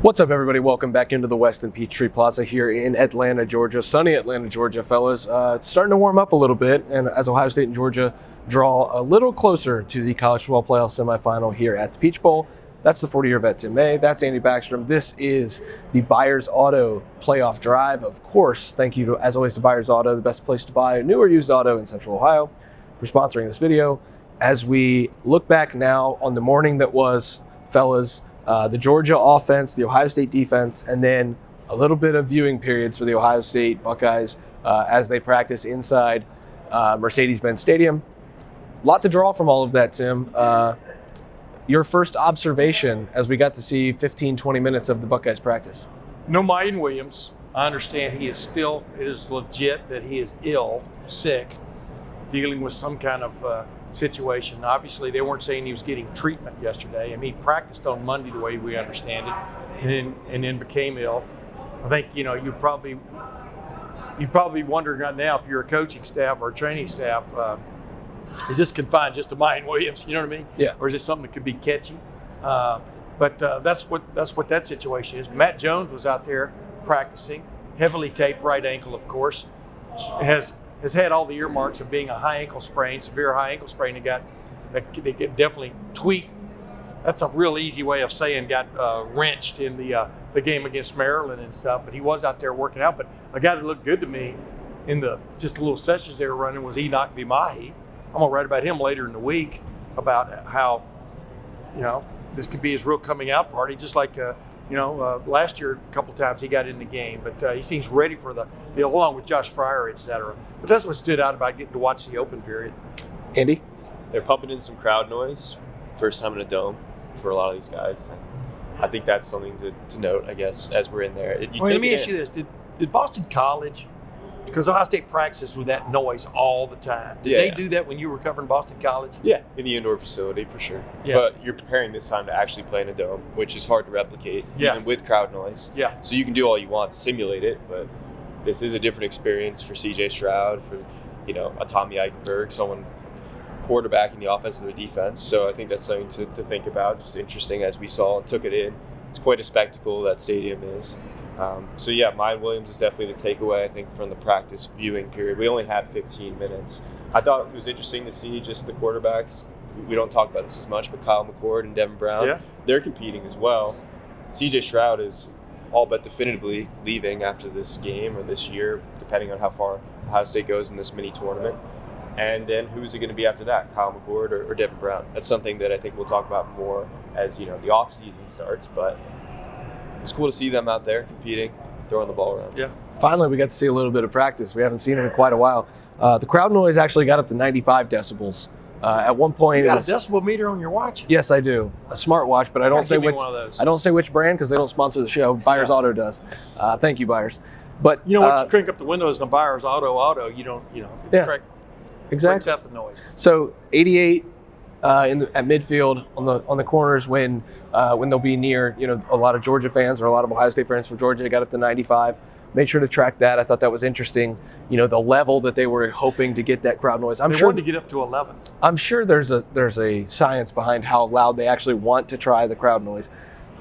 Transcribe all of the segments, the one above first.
What's up, everybody? Welcome back into the Westin Peachtree Plaza here in Atlanta, Georgia. Sunny Atlanta, Georgia, fellas. It's starting to warm up a little bit, and as Ohio State and Georgia draw a little closer to the college football playoff semifinal here at the Peach Bowl. That's the 40-year vet, Tim May. That's Andy Backstrom. This is the Byers Auto Playoff Drive. Of course, thank you, as always, to Byers Auto, the best place to buy a new or used auto in Central Ohio, for sponsoring this video. As we look back now on the morning that was, fellas, the Georgia offense, the Ohio State defense, and then a little bit of viewing periods for the Ohio State Buckeyes as they practice inside Mercedes-Benz Stadium. A lot to draw from all of that, Tim. Your first observation as we got to see 15, 20 minutes of the Buckeyes practice. No Mayan Williams. I understand it is legit that he is ill, sick, dealing with some kind of situation. Obviously, they weren't saying he was getting treatment yesterday. I mean, he practiced on Monday the way we understand it, and then became ill. I think, you'd probably wondering right now, if you're a coaching staff or a training staff, is this confined just to Mayan Williams? You know what I mean? Yeah. Or is this something that could be catchy? But that's what that situation is. Matt Jones was out there practicing, heavily taped right ankle, of course. Has had all the earmarks of being a high ankle sprain, severe high ankle sprain. They get definitely tweaked. That's a real easy way of saying got wrenched in the game against Maryland and stuff. But he was out there working out. But a guy that looked good to me in just the little sessions they were running was Enoch Vimahi. I'm gonna write about him later in the week about how this could be his real coming out party, just like last year a couple times he got in the game, but he seems ready for the along with Josh Fryer, etc. But that's what stood out about getting to watch the open period. Andy? They're pumping in some crowd noise, first time in a dome for a lot of these guys. And I think that's something to note, I guess, as we're in there. Let me ask you this: Did Boston College, because Ohio State practices with that noise all the time, did they do that when you were covering Boston College? Yeah, in the indoor facility for sure. Yeah. But you're preparing this time to actually play in a dome, which is hard to replicate, even with crowd noise. Yeah. So you can do all you want to simulate it, but this is a different experience for C.J. Stroud, for a Tommy Eichenberg, someone quarterbacking the offense and the defense. So I think that's something to think about. Just interesting as we saw and took it in. It's quite a spectacle that stadium is. Mayan Williams is definitely the takeaway, I think, from the practice viewing period. We only had 15 minutes. I thought it was interesting to see just the quarterbacks. We don't talk about this as much, but Kyle McCord and Devin Brown, they're competing as well. C.J. Stroud is all but definitively leaving after this game or this year, depending on how far Ohio State goes in this mini tournament. And then who's it going to be after that, Kyle McCord or Devin Brown? That's something that I think we'll talk about more as the offseason starts, but it's cool to see them out there competing, throwing the ball around. Yeah. Finally, we got to see a little bit of practice. We haven't seen it in quite a while. The crowd noise actually got up to 95 decibels. At one point, you got a decibel meter on your watch? Yes, I do. A smartwatch, but I don't say which. One of those. I don't say which brand because they don't sponsor the show. Byers Auto does. Thank you, Byers. But once you crank up the windows in a Byers Auto, you don't, it breaks out the noise. So 88 at midfield on the corners when they'll be near a lot of Georgia fans or a lot of Ohio State fans from Georgia. They got up to 95. Made sure to track that. I thought that was interesting. The level that they were hoping to get that crowd noise. They wanted to get up to 11. I'm sure there's a science behind how loud they actually want to try the crowd noise.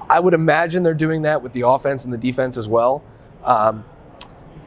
I would imagine they're doing that with the offense and the defense as well.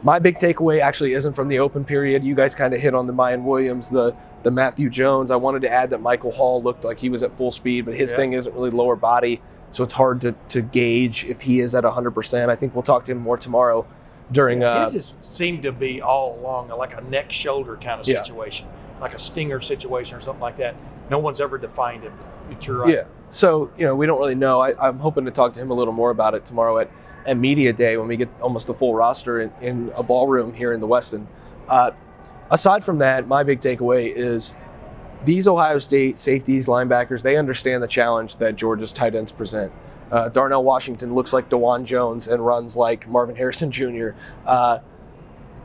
My big takeaway actually isn't from the open period. You guys kind of hit on the Mayan Williams, the Matthew Jones. I wanted to add that Michael Hall looked like he was at full speed, but his thing isn't really lower body, so it's hard to gauge if he is at 100%. I think we'll talk to him more tomorrow during. His seemed to be all along like a neck-shoulder kind of situation, like a stinger situation or something like that. No one's ever defined it, but you're right. Yeah, so we don't really know. I'm hoping to talk to him a little more about it tomorrow at Media Day when we get almost the full roster in a ballroom here in the Westin. Aside from that, my big takeaway is these Ohio State safeties, linebackers, they understand the challenge that Georgia's tight ends present. Darnell Washington looks like DeJuan Jones and runs like Marvin Harrison Jr.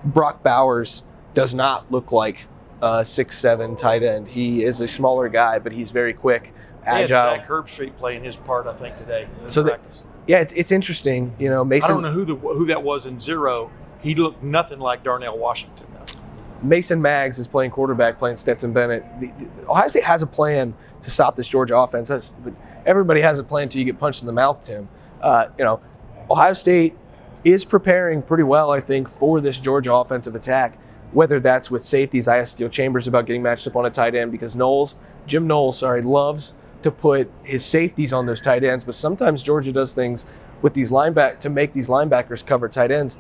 Brock Bowers does not look like a 6'7" tight end. He is a smaller guy, but he's very quick, agile. Zach Herbstreit playing his part, I think, today in practice. It's interesting. Mason. I don't know who that was in zero. He looked nothing like Darnell Washington. Mason Maggs is playing quarterback, playing Stetson Bennett. Ohio State has a plan to stop this Georgia offense. But everybody has a plan until you get punched in the mouth, Tim. Ohio State is preparing pretty well, I think, for this Georgia offensive attack, whether that's with safeties. I asked Steele Chambers about getting matched up on a tight end because Jim Knowles, loves to put his safeties on those tight ends, but sometimes Georgia does things with these to make these linebackers cover tight ends.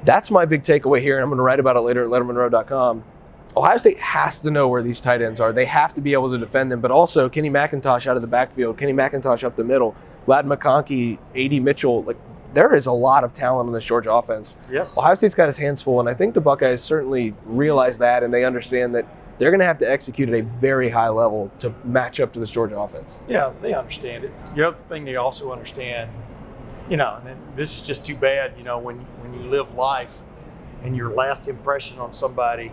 That's my big takeaway here, and I'm going to write about it later at lettermenrow.com. Ohio State has to know where these tight ends are. They have to be able to defend them, but also Kenny McIntosh out of the backfield, Kenny McIntosh up the middle, Ladd McConkey, A.D. Mitchell. There is a lot of talent on this Georgia offense. Yes. Ohio State's got his hands full, and I think the Buckeyes certainly realize that, and they understand that they're going to have to execute at a very high level to match up to this Georgia offense. Yeah, they understand it. The other thing they also understand, and this is just too bad, when you live life and your last impression on somebody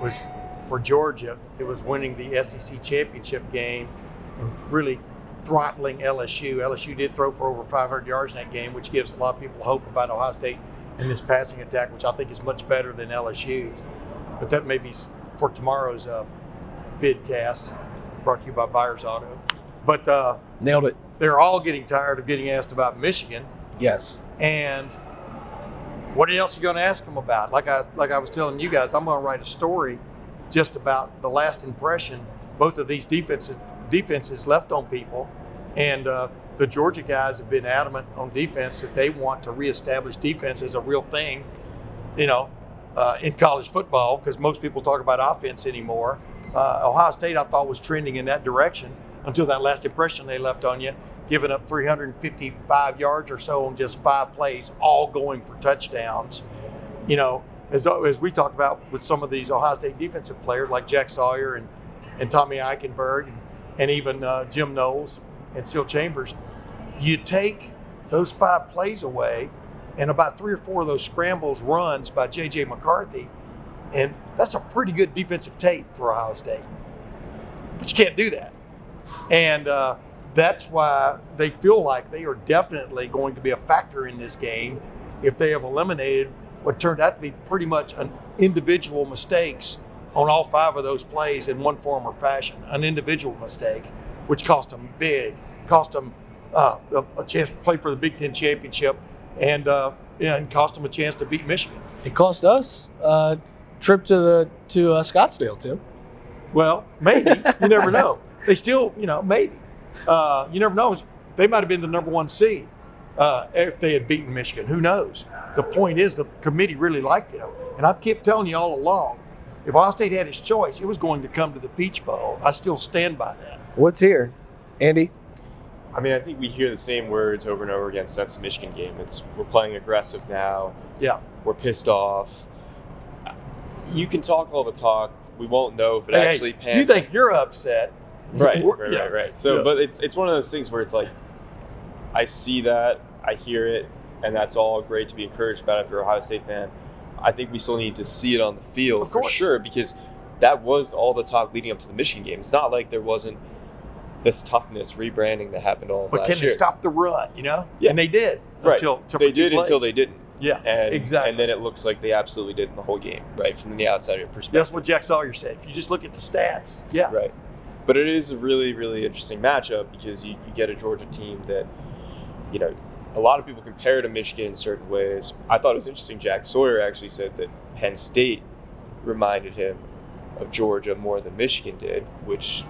was, for Georgia, it was winning the SEC championship game and really throttling LSU. LSU did throw for over 500 yards in that game, which gives a lot of people hope about Ohio State and this passing attack, which I think is much better than LSU's. But that may be for tomorrow's vidcast, brought to you by Byers Auto. But nailed it. They're all getting tired of getting asked about Michigan. Yes. And what else are you going to ask them about? Like I was telling you guys, I'm going to write a story just about the last impression both of these defenses left on people. And the Georgia guys have been adamant on defense that they want to reestablish defense as a real thing, in college football, because most people talk about offense anymore. Ohio State, I thought, was trending in that direction until that last impression they left on you, giving up 355 yards or so on just 5 plays, all going for touchdowns. As we talked about with some of these Ohio State defensive players like Jack Sawyer and Tommy Eichenberg and even Jim Knowles and Steele Chambers, you take those 5 plays away and about 3 or 4 of those scrambles runs by J.J. McCarthy, and that's a pretty good defensive tape for Ohio State. But you can't do that. And that's why they feel like they are definitely going to be a factor in this game if they have eliminated what turned out to be pretty much an individual mistakes on all 5 of those plays in one form or fashion. An individual mistake, which cost them big, cost them a chance to play for the Big Ten championship, and cost them a chance to beat Michigan. It cost us a trip to Scottsdale, Tim. Well, maybe. You never know. They still, maybe. You never know. They might have been the number 1 seed if they had beaten Michigan. Who knows? The point is the committee really liked them. And I kept telling you all along, if Ohio State had its choice, it was going to come to the Peach Bowl. I still stand by that. What's here? Andy? I mean, I think we hear the same words over and over again since the Michigan game. We're playing aggressive now. Yeah. We're pissed off. You can talk all the talk. We won't know if it actually pans. You think you're upset. Right. So, but it's one of those things where it's like, I see that, I hear it, and that's all great to be encouraged about if you're a Ohio State fan. I think we still need to see it on the field for sure, because that was all the talk leading up to the Michigan game. It's not like there wasn't this toughness, rebranding that happened all last year. But can they stop the run, Yeah. And they did. Until they did until they didn't. Yeah, exactly. And then it looks like they absolutely did in the whole game, right, from the outsider perspective. That's what Jack Sawyer said. If you just look at the stats, yeah. Right. But it is a really, really interesting matchup because you get a Georgia team that, a lot of people compare to Michigan in certain ways. I thought it was interesting. Jack Sawyer actually said that Penn State reminded him of Georgia more than Michigan did, which,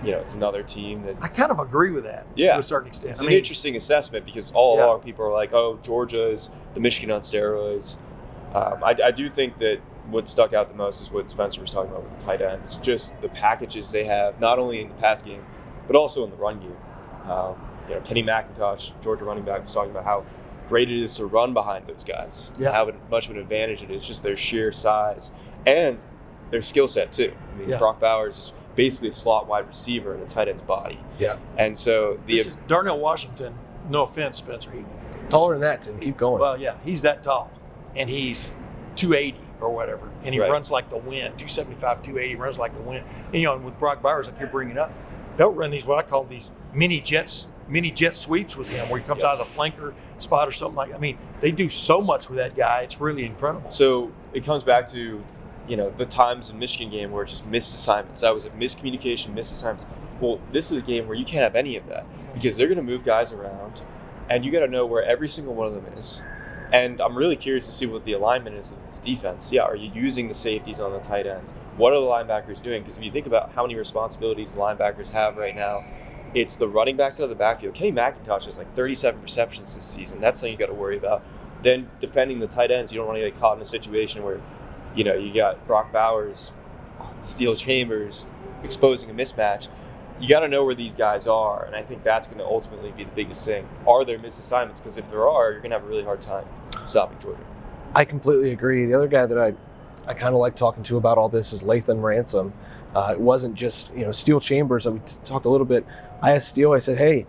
it's another team that... I kind of agree with that to a certain extent. It's an interesting assessment because all along people are like, oh, Georgia is the Michigan on steroids. I do think that what stuck out the most is what Spencer was talking about with the tight ends, just the packages they have, not only in the pass game, but also in the run game. Kenny McIntosh, Georgia running back, was talking about how great it is to run behind those guys, how much of an advantage it is, just their sheer size and their skill set too. I mean, Brock Bowers is basically a slot wide receiver in a tight end's body. Yeah. And so this is Darnell Washington, no offense, Spencer. Taller than that, Tim. Keep going. Well, yeah, he's that tall. And he's 280 or whatever. And he runs like the wind, 275, 280, runs like the wind. And, with Brock Bowers, like you're bringing up, they'll run these, what I call these mini jet sweeps with him, where he comes out of the flanker spot or something like that. I mean, they do so much with that guy. It's really incredible. So it comes back to, the times in Michigan game where it's just missed assignments. That was a miscommunication, missed assignments. Well, this is a game where you can't have any of that because they're going to move guys around. and you got to know where every single one of them is. And I'm really curious to see what the alignment is of this defense. Yeah, are you using the safeties on the tight ends? What are the linebackers doing? Because if you think about how many responsibilities the linebackers have right now, it's the running backs out of the backfield. Kenny McIntosh has like 37 receptions this season. That's something you got to worry about. Then defending the tight ends, you don't want to get caught in a situation where, you got Brock Bowers, Steel Chambers exposing a mismatch. You got to know where these guys are, and I think that's going to ultimately be the biggest thing. Are there misassignments? Because if there are, you're going to have a really hard time stopping Georgia. I completely agree. The other guy that I kind of like talking to about all this is Lathan Ransom. It wasn't just Steel Chambers. We talked a little bit. I asked Steel. I said, "Hey,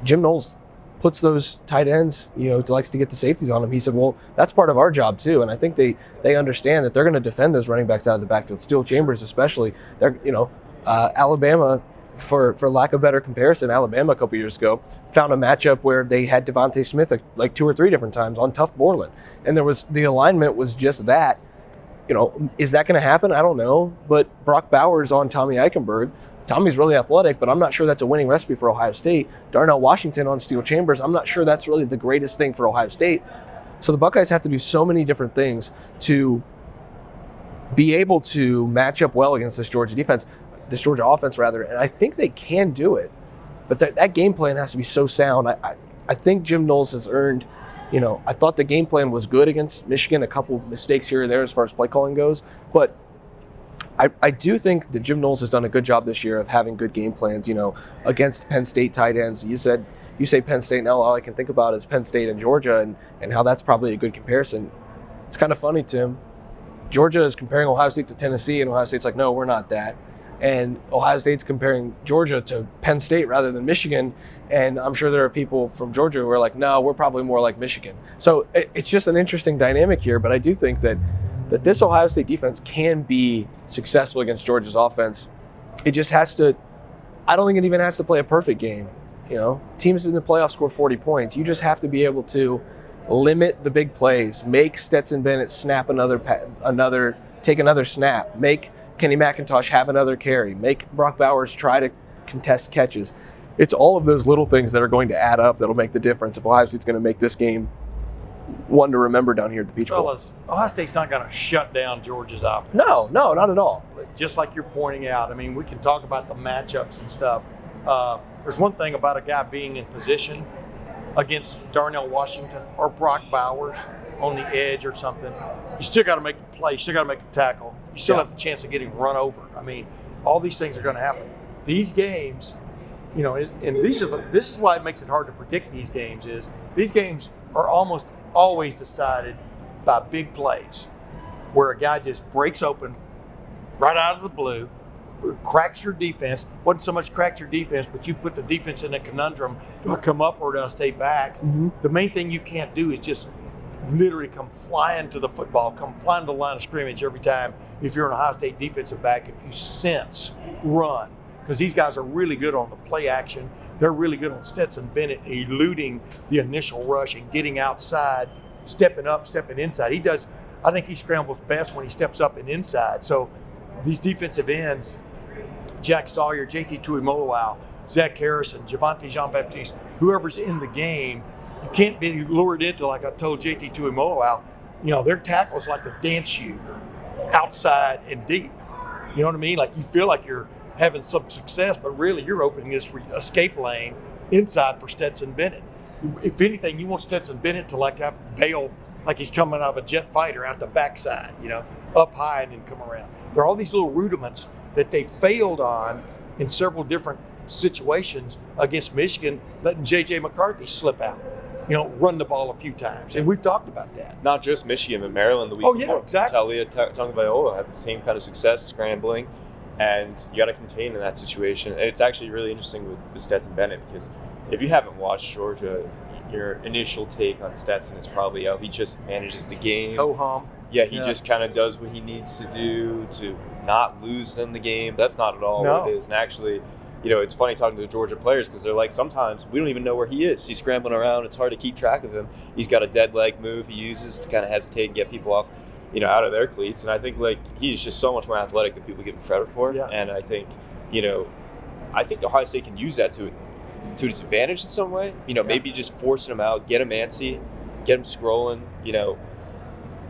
Jim Knowles puts those tight ends. Likes to get the safeties on them." He said, "Well, that's part of our job too." And I think they understand that they're going to defend those running backs out of the backfield. Steel Chambers, especially. They're Alabama, for lack of better comparison, Alabama a couple years ago found a matchup where they had Devontae Smith like 2 or 3 different times on tough Borland, and the alignment was just that. Is that going to happen? I don't know. But Brock Bowers on Tommy Eichenberg. Tommy's really athletic, but I'm not sure that's a winning recipe for Ohio State. Darnell Washington on Steel Chambers. I'm not sure that's really the greatest thing for Ohio State. So the Buckeyes have to do so many different things to be able to match up well against this Georgia offense, and I think they can do it. But that game plan has to be so sound. I think Jim Knowles has earned, I thought the game plan was good against Michigan, a couple mistakes here or there as far as play calling goes, but I do think that Jim Knowles has done a good job this year of having good game plans, against Penn State tight ends. You say Penn State, now all I can think about is Penn State and Georgia and how that's probably a good comparison. It's kind of funny, Tim. Georgia is comparing Ohio State to Tennessee, and Ohio State's like, no, we're not that. And Ohio State's comparing Georgia to Penn State rather than Michigan. And I'm sure there are people from Georgia who are like, no, we're probably more like Michigan. So it's just an interesting dynamic here. But I do think that this Ohio State defense can be successful against Georgia's offense. It just has to, I don't think it even has to play a perfect game. Teams in the playoffs score 40 points. You just have to be able to limit the big plays, make Stetson Bennett snap take another snap, make Kenny McIntosh have another carry, make Brock Bowers try to contest catches. It's all of those little things that are going to add up that'll make the difference if Ohio State's going to make this game one to remember down here at the Peach Bowl. Fellas, Ohio State's not going to shut down Georgia's offense. No, not at all. Just like you're pointing out, we can talk about the matchups and stuff. There's one thing about a guy being in position against Darnell Washington or Brock Bowers on the edge or something. You still got to make the play. You still got to make the tackle. You still have the chance of getting run over. All these things are going to happen. These games, and this is why it makes it hard to predict these games. Is these games are almost always decided by big plays, where a guy just breaks open right out of the blue, cracks your defense. Wasn't so much cracks your defense, but you put the defense in a conundrum. Do I come up or do I stay back? Mm-hmm. The main thing you can't do is just literally come flying to the football, come flying to the line of scrimmage every time. If you're an Ohio State defensive back, if you sense run, because these guys are really good on the play action. They're really good on Stetson Bennett eluding the initial rush and getting outside, stepping up, stepping inside. I think he scrambles best when he steps up and inside. So these defensive ends, Jack Sawyer, JT Tuimoloau, Zach Harrison, Javonte Jean-Baptiste, whoever's in the game, you can't be lured into, like I told JT Tuimoloau, their tackle's like the dance shoe, outside and deep. You know what I mean? Like you feel like you're having some success, but really you're opening this escape lane inside for Stetson Bennett. If anything, you want Stetson Bennett to have to bail like he's coming out of a jet fighter out the backside, up high and then come around. There are all these little rudiments that they failed on in several different situations against Michigan, letting J.J. McCarthy slip out, run the ball a few times. And we've talked about that. Not just Michigan, but Maryland the week before. Oh, yeah, exactly. Talia Tagovailoa had the same kind of success scrambling, and you got to contain in that situation. And it's actually really interesting with Stetson Bennett, because if you haven't watched Georgia, your initial take on Stetson is probably, he just manages the game. Ho-hum. Yeah, he just kind of does what he needs to do to not lose them the game. That's not at all what it is. And actually, it's funny talking to the Georgia players, because they're like, sometimes we don't even know where he is. He's scrambling around. It's hard to keep track of him. He's got a dead leg move he uses to kind of hesitate and get people off, out of their cleats. And I think he's just so much more athletic than people give him credit for. Yeah. And I think, Ohio State can use that to to his advantage in some way. Maybe just forcing him out, get him antsy, get him scrolling,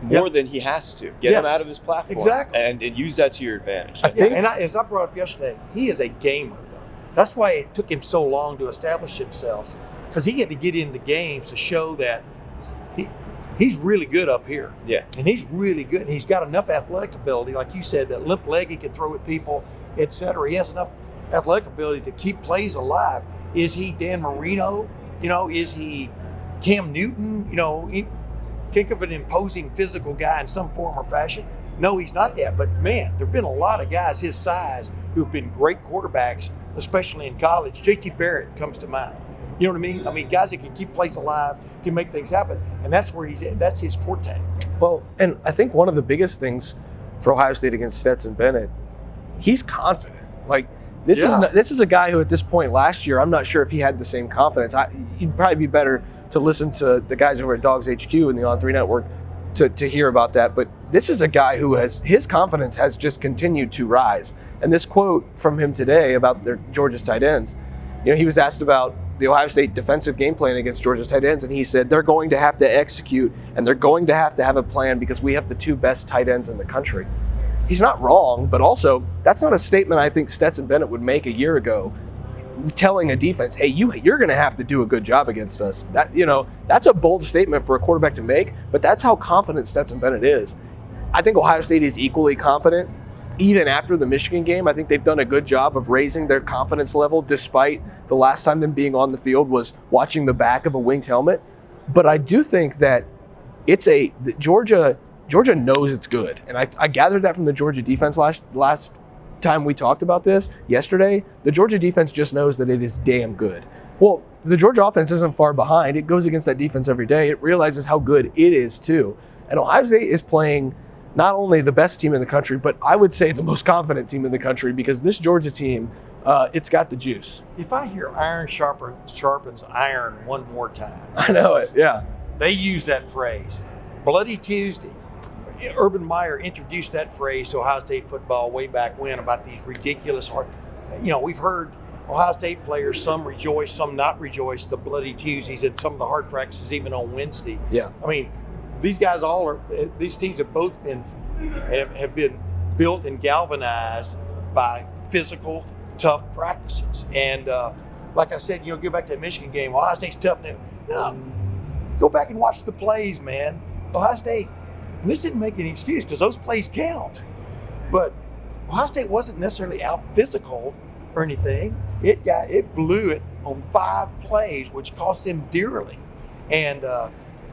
more than he has to. Get him out of his platform. Exactly. And use that to your advantage. As I brought up yesterday, he is a gamer, though. That's why it took him so long to establish himself, because he had to get into games to show that he's really good up here. Yeah. And he's really good. And he's got enough athletic ability, like you said, that limp leg he can throw at people, etc. He has enough athletic ability to keep plays alive. Is he Dan Marino? Is he Cam Newton? Think of an imposing physical guy in some form or fashion. No, he's not that. But man, there've been a lot of guys his size who've been great quarterbacks, especially in college. JT Barrett comes to mind. You know what I mean? I mean, guys that can keep plays alive, can make things happen, and that's where that's his forte. Well, and I think one of the biggest things for Ohio State against Stetson Bennett, he's confident. Like, this is a guy who at this point last year, I'm not sure if he had the same confidence. He'd probably be better to listen to the guys over at Dogs HQ and the On3 Network to hear about that. But this is a guy who his confidence has just continued to rise. And this quote from him today about Georgia's tight ends, he was asked about the Ohio State defensive game plan against Georgia's tight ends, and he said they're going to have to execute and they're going to have a plan because we have the 2 best tight ends in the country. He's not wrong, but also that's not a statement I think Stetson Bennett would make a year ago, telling a defense, hey, you're going to have to do a good job against us. That's a bold statement for a quarterback to make, but that's how confident Stetson Bennett is. I think Ohio State is equally confident. Even after the Michigan game, I think they've done a good job of raising their confidence level, despite the last time them being on the field was watching the back of a winged helmet. But I do think that Georgia knows it's good. And I gathered that from the Georgia defense last time we talked about this yesterday. The Georgia defense just knows that it is damn good. Well, the Georgia offense isn't far behind. It goes against that defense every day. It realizes how good it is too. And Ohio State is playing not only the best team in the country, but I would say the most confident team in the country, because this Georgia team, it's got the juice. If I hear iron sharpens iron one more time. I know it, yeah. They use that phrase. Bloody Tuesday. Urban Meyer introduced that phrase to Ohio State football way back when about these ridiculous we've heard Ohio State players, some rejoice, some not rejoice, the Bloody Tuesdays and some of the hard practices even on Wednesday. Yeah. I mean, these teams have both been built and galvanized by physical, tough practices. And like I said, go back to that Michigan game, Ohio State's tough now. No, go back and watch the plays, man. Ohio State, and this didn't make any excuse because those plays count. But Ohio State wasn't necessarily out physical or anything. It blew it on 5 plays, which cost them dearly. And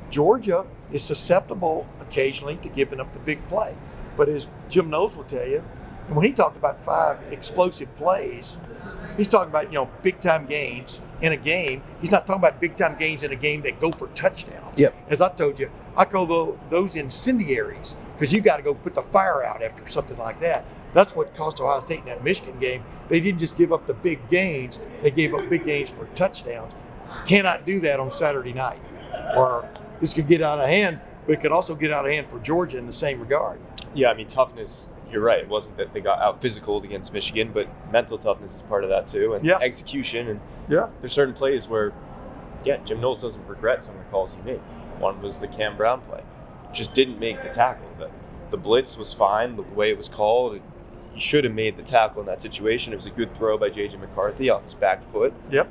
Georgia is susceptible occasionally to giving up the big play. But as Jim Knowles will tell you, when he talked about 5 explosive plays, he's talking about, big-time gains in a game. He's not talking about big-time gains in a game that go for touchdowns. Yep. As I told you, I call those incendiaries, because you got to go put the fire out after something like that. That's what cost Ohio State in that Michigan game. They didn't just give up the big gains. They gave up big gains for touchdowns. Cannot do that on Saturday night. Or this could get out of hand, but it could also get out of hand for Georgia in the same regard. Yeah, I mean, toughness, you're right. It wasn't that they got out physical against Michigan, but mental toughness is part of that too. And execution. And there's certain plays where, Jim Knowles doesn't regret some of the calls he made. One was the Cam Brown play. Just didn't make the tackle. The blitz was fine, the way it was called. He should have made the tackle in that situation. It was a good throw by J.J. McCarthy off his back foot. Yep.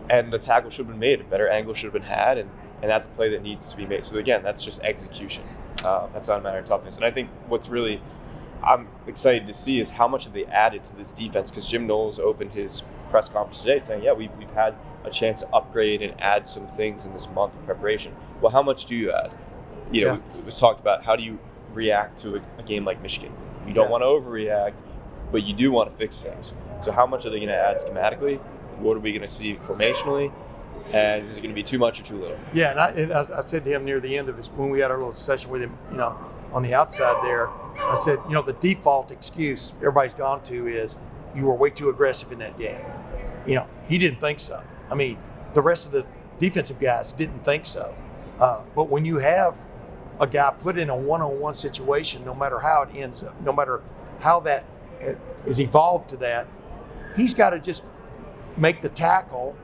And the tackle should have been made. A better angle should have been had, and that's a play that needs to be made. So again, that's just execution. That's not a matter of toughness. And I think what's really I'm excited to see is how much have they added to this defense, because Jim Knowles opened his press conference today saying, we've had a chance to upgrade and add some things in this month of preparation. Well, how much do you add? It was talked about, how do you react to a game like Michigan? You don't want to overreact, but you do want to fix things. So how much are they going to add schematically? What are we going to see formationally? And is it going to be too much or too little? Yeah, and I said to him near the end of his, when we had our little session with him, on the outside there, I said, the default excuse everybody's gone to is you were way too aggressive in that game. He didn't think so. I mean, the rest of the defensive guys didn't think so. But when you have a guy put in a one-on-one situation, no matter how it ends up, no matter how that is evolved to that, he's got to just make the tackle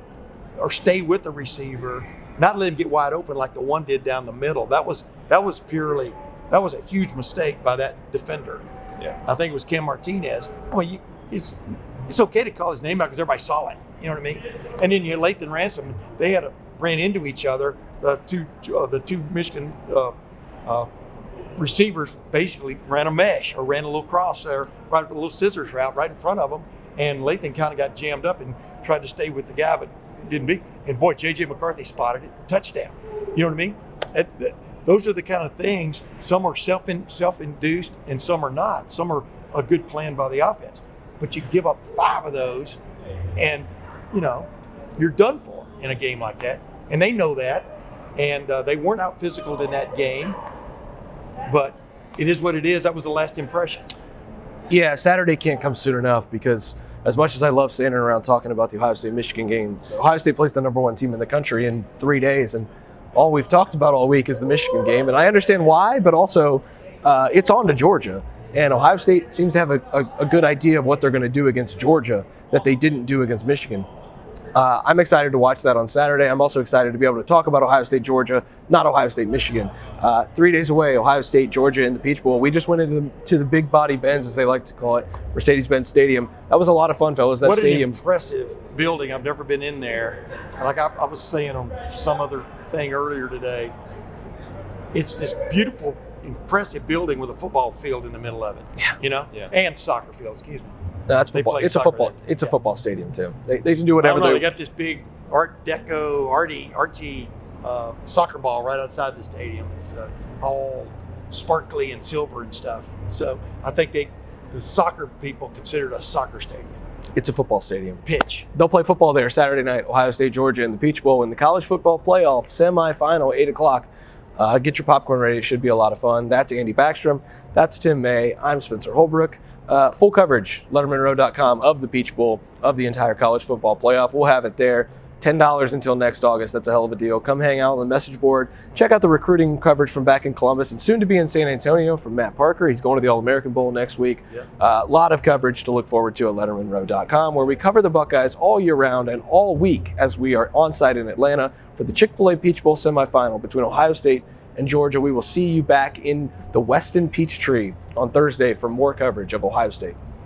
or stay with the receiver, not let him get wide open like the one did down the middle. That was a huge mistake by that defender. Yeah. I think it was Cam Martinez. Well, it's okay to call his name out because everybody saw it. You know what I mean? And then you had Lathan Ransom. They ran into each other. The two Michigan receivers basically ran a mesh or ran a little cross there, right a little scissors route right in front of them. And Lathan kind of got jammed up and tried to stay with the guy, but didn't be. And boy, J.J. McCarthy spotted it, touchdown. You know what I mean? Those are the kind of things. Some are self-induced and some are not. Some are a good plan by the offense. But you give up 5 of those, and you're done for in a game like that. And they know that. And they weren't out physical in that game. But it is what it is. That was the last impression. Yeah, Saturday can't come soon enough because as much as I love standing around talking about the Ohio State-Michigan game, Ohio State plays the number 1 team in the country in 3 days, and all we've talked about all week is the Michigan game. And I understand why, but also it's on to Georgia. And Ohio State seems to have a good idea of what they're going to do against Georgia that they didn't do against Michigan. I'm excited to watch that on Saturday. I'm also excited to be able to talk about Ohio State, Georgia, not Ohio State, Michigan. 3 days away, Ohio State, Georgia in the Peach Bowl. We just went into the Big Body Benz, as they like to call it, Mercedes-Benz Stadium. That was a lot of fun, fellas. That stadium. What an impressive building. I've never been in there. Like I was saying on some other thing earlier today, it's this beautiful, impressive building with a football field in the middle of it. Yeah. And soccer field, excuse me. No, that's football. It's a football. It's a football stadium too. They can do whatever they got this big Art Deco, Archie soccer ball right outside the stadium. It's all sparkly and silver and stuff. So I think the soccer people consider it a soccer stadium. It's a football stadium. Pitch. They'll play football there Saturday night. Ohio State, Georgia in the Peach Bowl in the college football playoff semifinal, 8 o'clock. Get your popcorn ready. It should be a lot of fun. That's Andy Backstrom. That's Tim May. I'm Spencer Holbrook. Full coverage, lettermenrow.com, of the Peach Bowl, of the entire college football playoff. We'll have it there. $10 until next August. That's a hell of a deal. Come hang out on the message board. Check out the recruiting coverage from back in Columbus and soon to be in San Antonio from Matt Parker. He's going to the All-American Bowl next week. A lot of coverage to look forward to at lettermenrow.com, where we cover the Buckeyes all year round and all week as we are on site in Atlanta for the Chick-fil-A Peach Bowl semifinal between Ohio State and Georgia. We will see you back in the Weston Peachtree on Thursday for more coverage of Ohio State.